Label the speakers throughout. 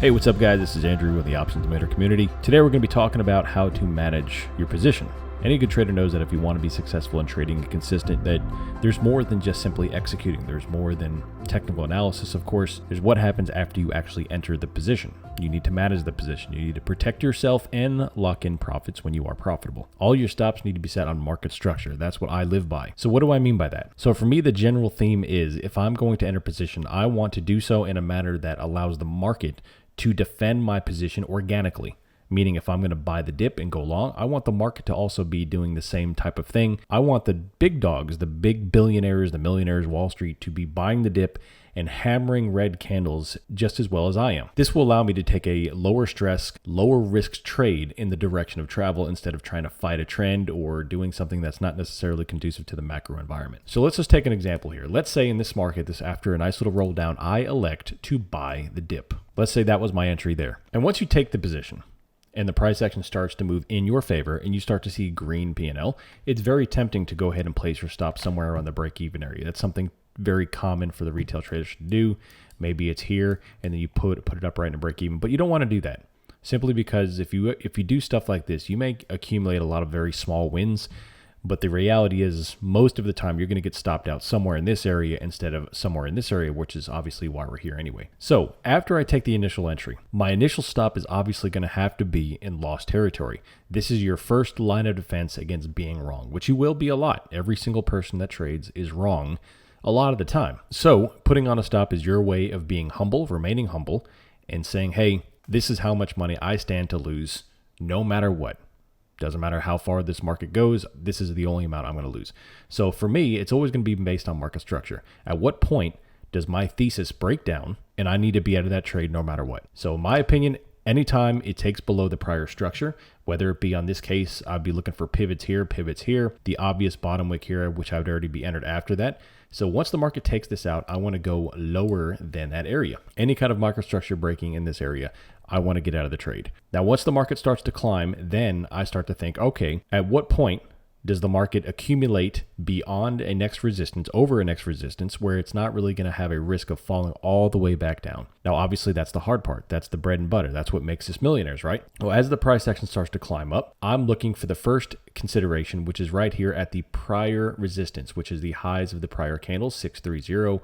Speaker 1: Hey, what's up guys? This is Andrew with the Options Matter community. Today we're going to be talking about how to manage your position. Any good trader knows that if you want to be successful in trading and consistent, that there's more than just simply executing. There's more than technical analysis, of course. There's what happens after you actually enter the position. You need to manage the position. You need to protect yourself and lock in profits when you are profitable. All your stops need to be set on market structure. That's what I live by. So what do I mean by that? So for me, the general theme is if I'm going to enter position, I want to do so in a manner that allows the market to defend my position organically. Meaning if I'm going to buy the dip and go long, I want the market to also be doing the same type of thing. I want the big dogs, the big billionaires, the millionaires, Wall Street to be buying the dip and hammering red candles just as well as I am. This will allow me to take a lower stress, lower risk trade in the direction of travel instead of trying to fight a trend or doing something that's not necessarily conducive to the macro environment. So let's just take an example here. Let's say in this market, after a nice little roll down, I elect to buy the dip. Let's say that was my entry there. And once you take the position, and the price action starts to move in your favor and you start to see green P&L, it's very tempting to go ahead and place your stop somewhere around the break-even area. That's something very common for the retail traders to do. Maybe it's here and then you put it up right in a break-even, but you don't want to do that. Simply because if you do stuff like this, you may accumulate a lot of very small wins, but the reality is most of the time you're going to get stopped out somewhere in this area instead of somewhere in this area, which is obviously why we're here anyway. So after I take the initial entry, my initial stop is obviously going to have to be in loss territory. This is your first line of defense against being wrong, which you will be a lot. Every single person that trades is wrong a lot of the time. So putting on a stop is your way of being humble, remaining humble, and saying, hey, this is how much money I stand to lose no matter what. Doesn't matter how far this market goes, this is the only amount I'm going to lose. So for me, it's always going to be based on market structure. At what point does my thesis break down and I need to be out of that trade no matter what? So in my opinion, anytime it takes below the prior structure, whether it be on this case, I'd be looking for pivots here, the obvious bottom wick here, which I would already be entered after that. So once the market takes this out, I want to go lower than that area. Any kind of market structure breaking in this area, I want to get out of the trade. Now, once the market starts to climb, then I start to think, okay, at what point does the market accumulate beyond a next resistance, over a next resistance, where it's not really going to have a risk of falling all the way back down? Now, obviously, that's the hard part. That's the bread and butter. That's what makes us millionaires, right? Well, as the price action starts to climb up, I'm looking for the first consideration, which is right here at the prior resistance, which is the highs of the prior candles, 630.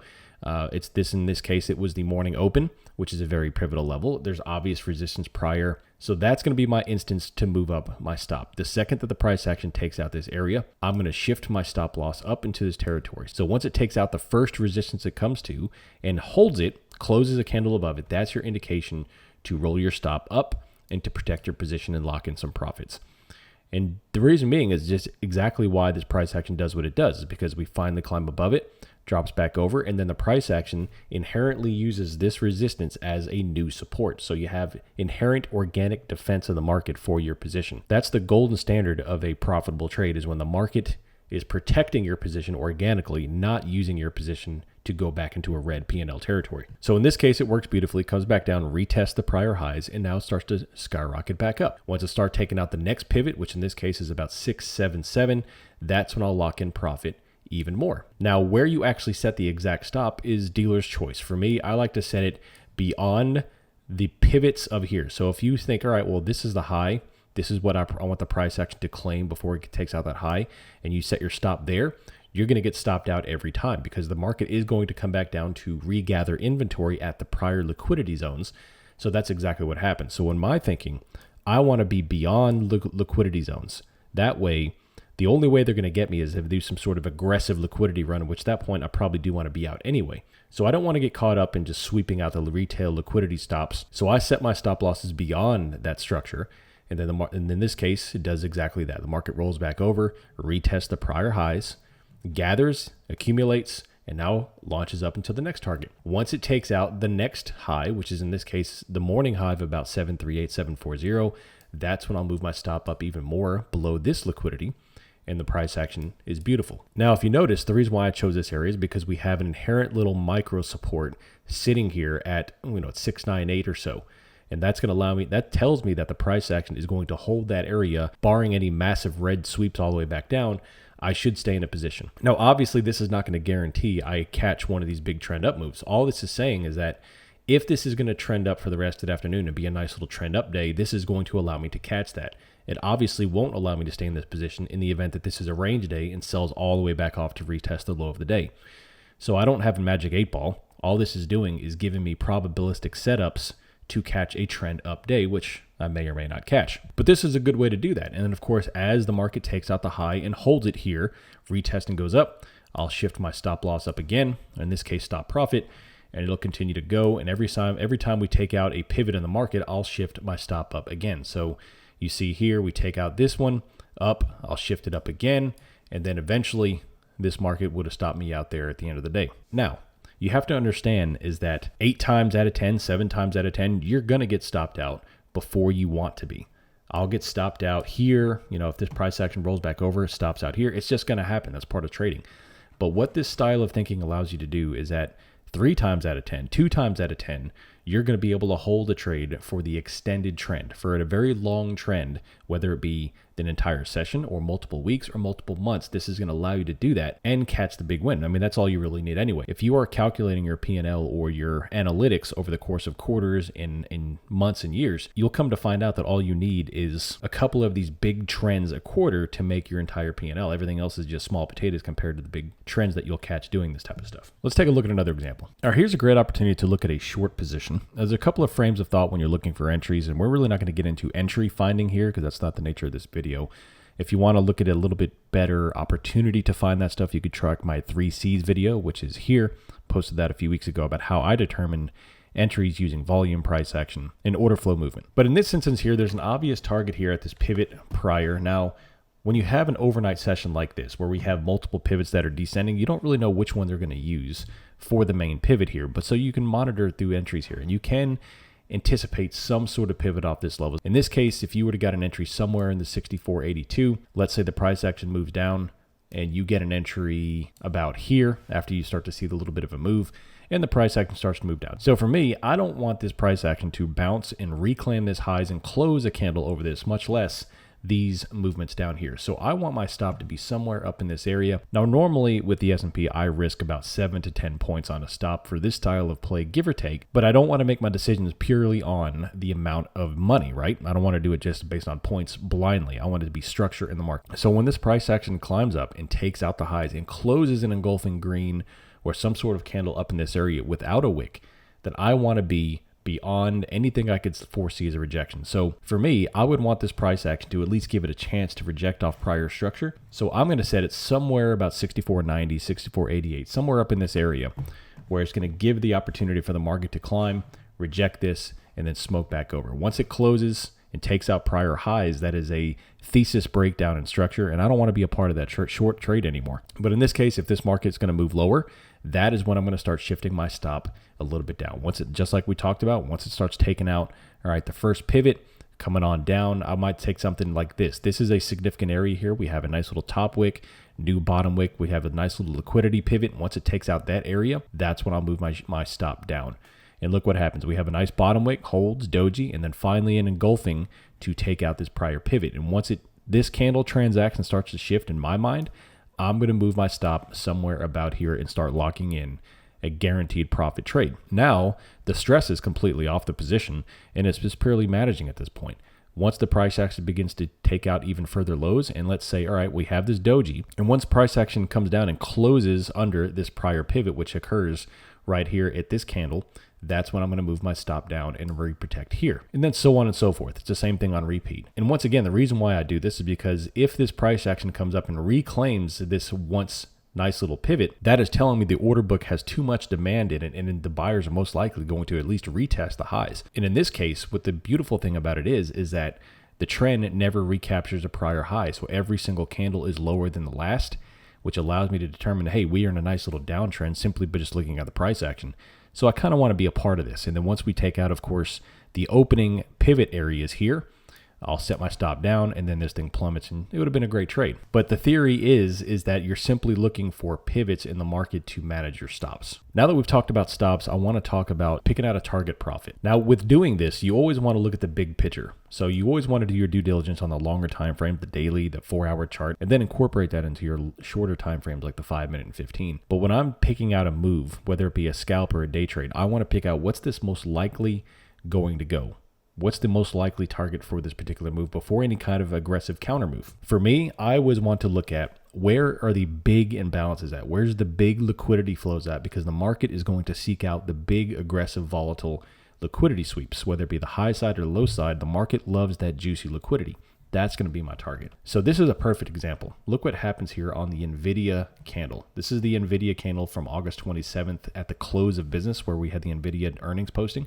Speaker 1: In this case, it was the morning open, which is a very pivotal level. There's obvious resistance prior. So that's going to be my instance to move up my stop. The second that the price action takes out this area, I'm going to shift my stop loss up into this territory. So once it takes out the first resistance it comes to and holds it, closes a candle above it, that's your indication to roll your stop up and to protect your position and lock in some profits. And the reason being is just exactly why this price action does what it does, is because we finally climb above it, drops back over, and then the price action inherently uses this resistance as a new support. So you have inherent organic defense of the market for your position. That's the golden standard of a profitable trade, is when the market is protecting your position organically, not using your position to go back into a red P&L territory. So in this case, it works beautifully, comes back down, retests the prior highs, and now it starts to skyrocket back up. Once it starts taking out the next pivot, which in this case is about 677, that's when I'll lock in profit even more. Now, where you actually set the exact stop is dealer's choice. For me, I like to set it beyond the pivots of here. So if you think, all right, well, this is the high, this is what I want the price action to claim before it takes out that high, and you set your stop there, you're going to get stopped out every time because the market is going to come back down to regather inventory at the prior liquidity zones. So that's exactly what happens. So in my thinking, I want to be beyond liquidity zones. That way, the only way they're going to get me is if they do some sort of aggressive liquidity run, which at that point I probably do want to be out anyway. So I don't want to get caught up in just sweeping out the retail liquidity stops. So I set my stop losses beyond that structure. And then in this case, it does exactly that. The market rolls back over, retests the prior highs, gathers, accumulates, and now launches up into the next target. Once it takes out the next high, which is in this case the morning high of about 738, 740, that's when I'll move my stop up even more below this liquidity, and the price action is beautiful. Now, if you notice, the reason why I chose this area is because we have an inherent little micro support sitting here at, it's 698 or so. And that's going to allow me, that tells me that the price action is going to hold that area, barring any massive red sweeps all the way back down. I should stay in a position. Now, obviously, this is not going to guarantee I catch one of these big trend up moves. All this is saying is that If this is going to trend up for the rest of the afternoon and be a nice little trend up day, this is going to allow me to catch that. It obviously won't allow me to stay in this position in the event that this is a range day and sells all the way back off to retest the low of the day. So I don't have a magic 8-ball. All this is doing is giving me probabilistic setups to catch a trend up day, which I may or may not catch. But this is a good way to do that. And then of course, as the market takes out the high and holds it here, retest and goes up, I'll shift my stop loss up again, in this case stop profit, and it'll continue to go. And every time we take out a pivot in the market, I'll shift my stop up again. So you see here, we take out this one up, I'll shift it up again, and then eventually this market would have stopped me out there at the end of the day. Now, you have to understand is that 8 times out of 10, 7 times out of 10, you're going to get stopped out before you want to be. I'll get stopped out here. If this price action rolls back over, stops out here, it's just going to happen. That's part of trading. But what this style of thinking allows you to do is that 3 times out of 10, 2 times out of 10, you're going to be able to hold a trade for the extended trend, for a very long trend, whether it be an entire session or multiple weeks or multiple months. This is going to allow you to do that and catch the big win. I mean, that's all you really need anyway. If you are calculating your P&L or your analytics over the course of quarters, in months and years, you'll come to find out that all you need is a couple of these big trends a quarter to make your entire P&L. Everything else is just small potatoes compared to the big trends that you'll catch doing this type of stuff. Let's take a look at another example. All right, here's a great opportunity to look at a short position. There's a couple of frames of thought when you're looking for entries, and we're really not going to get into entry finding here because that's not the nature of this video. If you want to look at a little bit better opportunity to find that stuff, you could track my 3 C's video, which is here. Posted that a few weeks ago about how I determine entries using volume, price action, and order flow movement. But in this instance here, there's an obvious target here at this pivot prior. Now, when you have an overnight session like this, where we have multiple pivots that are descending, you don't really know which one they're going to use for the main pivot here. But so you can monitor through entries here, and you can anticipate some sort of pivot off this level. In this case, if you would have got an entry somewhere in the 64.82, let's say the price action moves down and you get an entry about here after you start to see the little bit of a move and the price action starts to move down. So for me, I don't want this price action to bounce and reclaim this highs and close a candle over this, much less these movements down here. So I want my stop to be somewhere up in this area. Now, normally with the S&P, I risk about 7 to 10 points on a stop for this style of play, give or take, but I don't want to make my decisions purely on the amount of money, right? I don't want to do it just based on points blindly. I want it to be structure in the market. So when this price action climbs up and takes out the highs and closes an engulfing green or some sort of candle up in this area without a wick, then I want to be beyond anything I could foresee as a rejection. So for me, I would want this price action to at least give it a chance to reject off prior structure. So I'm going to set it somewhere about 64.90, 64.88, somewhere up in this area where it's going to give the opportunity for the market to climb, reject this, and then smoke back over. Once it closes and takes out prior highs, that is a thesis breakdown in structure, and I don't want to be a part of that short trade anymore. But in this case, if this market is going to move lower, that is when I'm going to start shifting my stop a little bit down. Once it, just like we talked about, once it starts taking out, all right, the first pivot coming on down, I might take something like this. This is a significant area here. We have a nice little top wick, new bottom wick. We have a nice little liquidity pivot. Once it takes out that area, that's when I'll move my stop down. And look what happens. We have a nice bottom wick, holds, doji, and then finally an engulfing to take out this prior pivot. And once this candle transaction starts to shift in my mind, I'm going to move my stop somewhere about here and start locking in a guaranteed profit trade. Now, the stress is completely off the position, and it's just purely managing at this point. Once the price action begins to take out even further lows, and let's say, all right, we have this doji, and once price action comes down and closes under this prior pivot, which occurs right here at this candle, that's when I'm going to move my stop down and reprotect here. And then so on and so forth. It's the same thing on repeat. And once again, the reason why I do this is because if this price action comes up and reclaims this once nice little pivot, that is telling me the order book has too much demand in it, and the buyers are most likely going to at least retest the highs. And in this case, what the beautiful thing about it is that the trend never recaptures a prior high. So every single candle is lower than the last, which allows me to determine, hey, we are in a nice little downtrend simply by just looking at the price action. So I kind of want to be a part of this. And then once we take out, of course, the opening pivot areas here, I'll set my stop down, and then this thing plummets, and it would have been a great trade. But the theory is that you're simply looking for pivots in the market to manage your stops. Now that we've talked about stops, I want to talk about picking out a target profit. Now, with doing this, you always want to look at the big picture. So you always want to do your due diligence on the longer time frame, the daily, the 4-hour chart, and then incorporate that into your shorter time frames like the 5-minute and 15. But when I'm picking out a move, whether it be a scalp or a day trade, I want to pick out what's this most likely going to go. What's the most likely target for this particular move before any kind of aggressive counter move? For me, I always want to look at where are the big imbalances at? Where's the big liquidity flows at? Because the market is going to seek out the big, aggressive, volatile liquidity sweeps, whether it be the high side or the low side. The market loves that juicy liquidity. That's going to be my target. So this is a perfect example. Look what happens here on the NVIDIA candle. This is the NVIDIA candle from August 27th at the close of business where we had the NVIDIA earnings posting.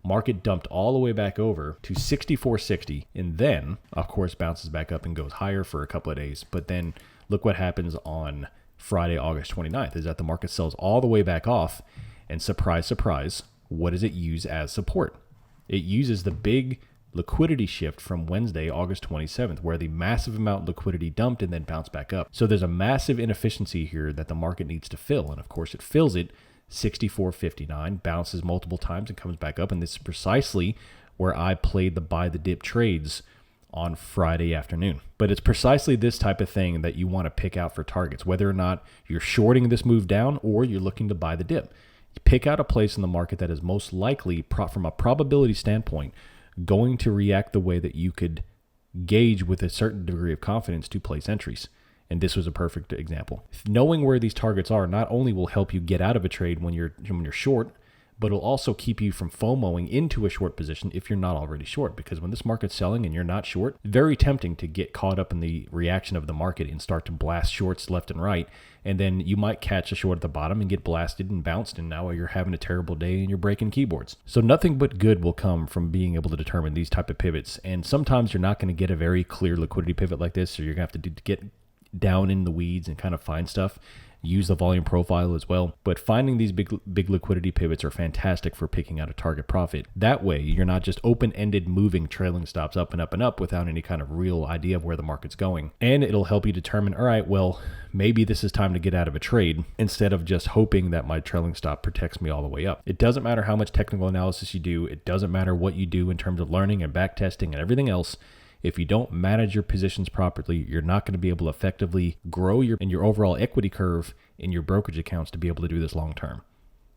Speaker 1: Market dumped all the way back over to 64.60 and then, of course, bounces back up and goes higher for a couple of days. But then look what happens on Friday, August 29th, is that the market sells all the way back off, and surprise, surprise, what does it use as support? It uses the big liquidity shift from Wednesday, August 27th, where the massive amount of liquidity dumped and then bounced back up. So there's a massive inefficiency here that the market needs to fill. And of course, it fills it 64.59, bounces multiple times and comes back up. And this is precisely where I played the buy the dip trades on Friday afternoon. But it's precisely this type of thing that you want to pick out for targets, whether or not you're shorting this move down or you're looking to buy the dip. You pick out a place in the market that is most likely, from a probability standpoint, going to react the way that you could gauge with a certain degree of confidence to place entries. And this was a perfect example. Knowing where these targets are not only will help you get out of a trade when you're short, but it'll also keep you from FOMOing into a short position if you're not already short. Because when this market's selling and you're not short, very tempting to get caught up in the reaction of the market and start to blast shorts left and right. And then you might catch a short at the bottom and get blasted and bounced, and now you're having a terrible day and you're breaking keyboards. So nothing but good will come from being able to determine these type of pivots. And sometimes you're not going to get a very clear liquidity pivot like this, so you're going to have to get down in the weeds and kind of find stuff. Use the volume profile as well. But finding these big liquidity pivots are fantastic for picking out a target profit. That way, you're not just open-ended moving trailing stops up and up and up without any kind of real idea of where the market's going. And it'll help you determine, all right, well, maybe this is time to get out of a trade instead of just hoping that my trailing stop protects me all the way up. It doesn't matter how much technical analysis you do. It doesn't matter what you do in terms of learning and backtesting and everything else. If you don't manage your positions properly, you're not going to be able to effectively grow your overall equity curve in your brokerage accounts to be able to do this long term.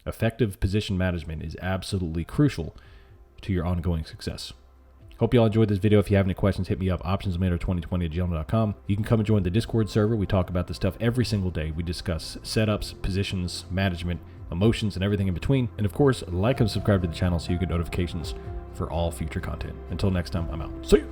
Speaker 1: Effective position management is absolutely crucial to your ongoing success. Hope you all enjoyed this video. If you have any questions, hit me up, optionsmatter2020@gmail.com. You can come and join the Discord server. We talk about this stuff every single day. We discuss setups, positions, management, emotions, and everything in between. And of course, like and subscribe to the channel so you get notifications for all future content. Until next time, I'm out. See you.